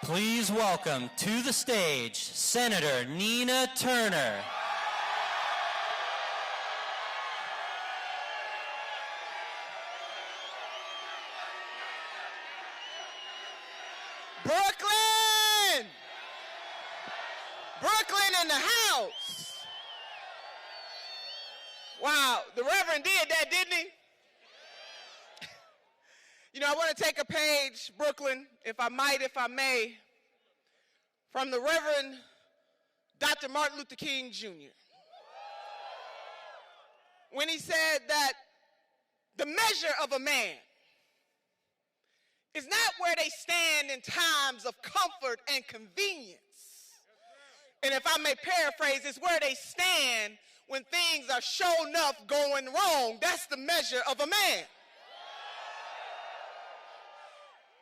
Please welcome to the stage Senator Nina Turner. Brooklyn! Brooklyn in the house. Wow, the Reverend did that, didn't he? You know, I want to take a page, Brooklyn, if I may, from the Reverend Dr. Martin Luther King Jr. when he said that the measure of a man is not where they stand in times of comfort and convenience. And if I may paraphrase, it's where they stand when things are sure enough going wrong. That's the measure of a man.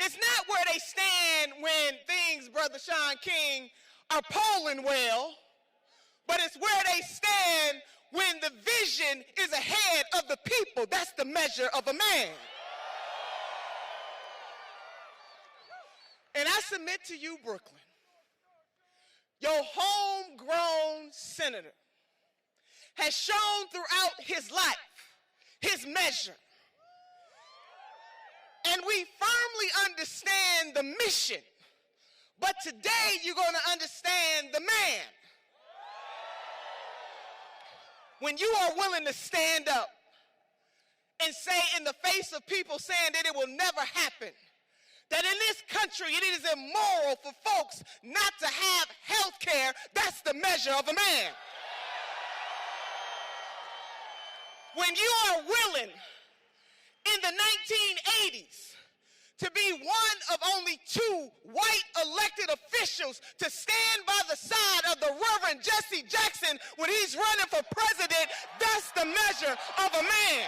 It's not where they stand when things, Brother Sean King, are polling well, but it's where they stand when the vision is ahead of the people. That's the measure of a man. And I submit to you, Brooklyn, your homegrown senator has shown throughout his life his measure. And we firmly understand the mission, but today you're going to understand the man. When you are willing to stand up and say in the face of people saying that it will never happen, that in this country it is immoral for folks not to have health care, that's the measure of a man. When you are willing in the 1980s to be one of only two white elected officials to stand by the side of the Reverend Jesse Jackson when he's running for president, that's the measure of a man.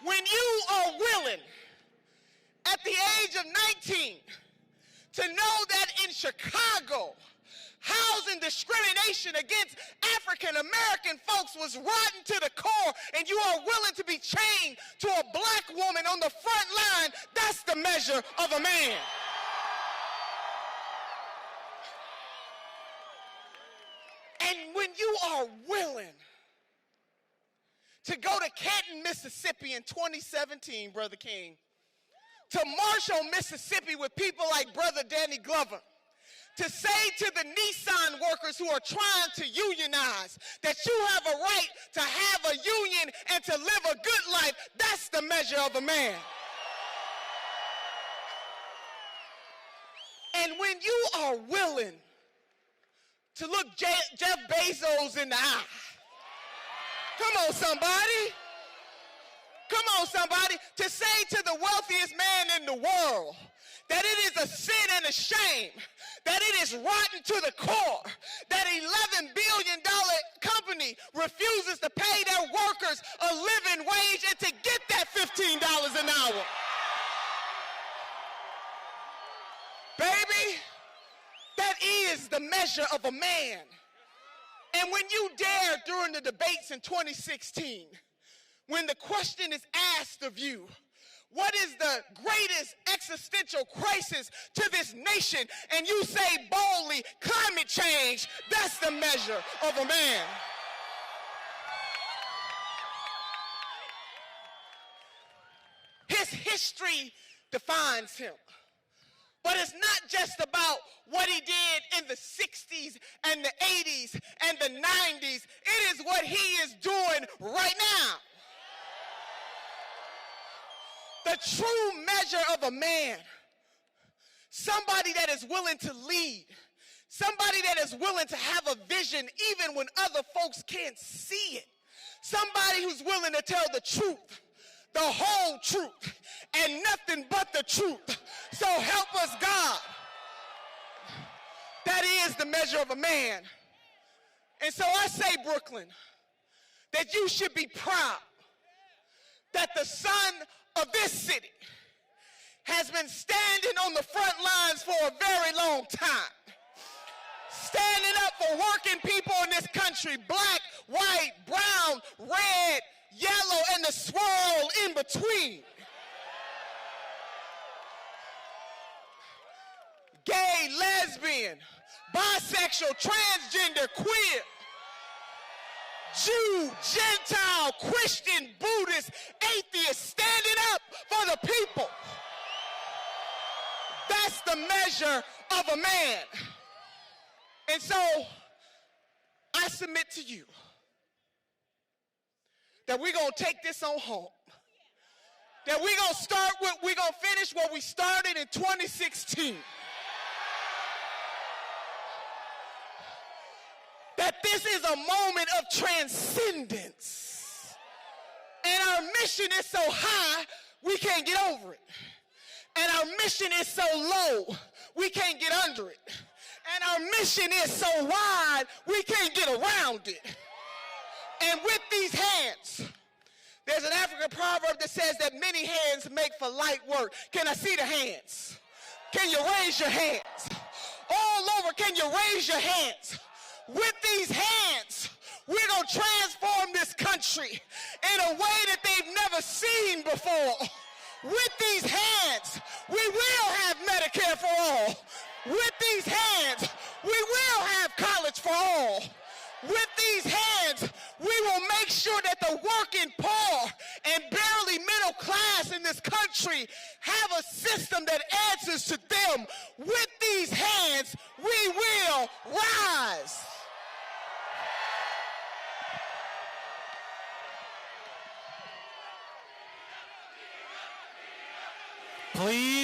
When you are willing at the age of 19 to know that in Chicago, housing discrimination against African-American folks was rotten to the core, and you are willing to be chained to a black woman on the front line, that's the measure of a man. And when you are willing to go to Canton, Mississippi in 2017, Brother King, to Marshall, Mississippi with people like Brother Danny Glover, to say to the Nissan workers who are trying to unionize that you have a right to have a union and to live a good life, that's the measure of a man. And when you are willing to look Jeff Bezos in the eye, come on somebody, to say to the wealthiest man in the world that it is a sin and a shame, that it is rotten to the core, that $11 billion company refuses to pay their workers a living wage and to get that $15 an hour. Baby, that is the measure of a man. And when you dare during the debates in 2016, when the question is asked of you, what is the greatest existential crisis to this nation? And you say boldly, climate change, that's the measure of a man. His history defines him. But it's not just about what he did in the 60s and the 80s and the 90s. It is what he is doing right now. The true measure of a man, somebody that is willing to lead, somebody that is willing to have a vision even when other folks can't see it, somebody who's willing to tell the truth, the whole truth, and nothing but the truth. So help us God. That is the measure of a man. And so I say, Brooklyn, that you should be proud that the son of this city has been standing on the front lines for a very long time. Standing up for working people in this country, black, white, brown, red, yellow, and the swirl in between. gay, lesbian, bisexual, transgender, queer, Jew, Gentile, Christian, Buddhist, atheist, standing up for the people. That's the measure of a man. And so I submit to you that we're going to take this on home. That we're going to finish what we started in 2016. That this is a moment of transcendence. And our mission is so high, we can't get over it. And our mission is so low, we can't get under it. And our mission is so wide, we can't get around it. And with these hands, there's an African proverb that says that many hands make for light work. Can I see the hands? Can you raise your hands? All over, can you raise your hands? With these hands, we're going to transform this country in a way that they've never seen before. With these hands, we will have Medicare for all. With these hands, we will have college for all. With these hands, we will make sure that the working poor and barely middle class in this country have a system that answers to them. With these hands, we will rise. Please.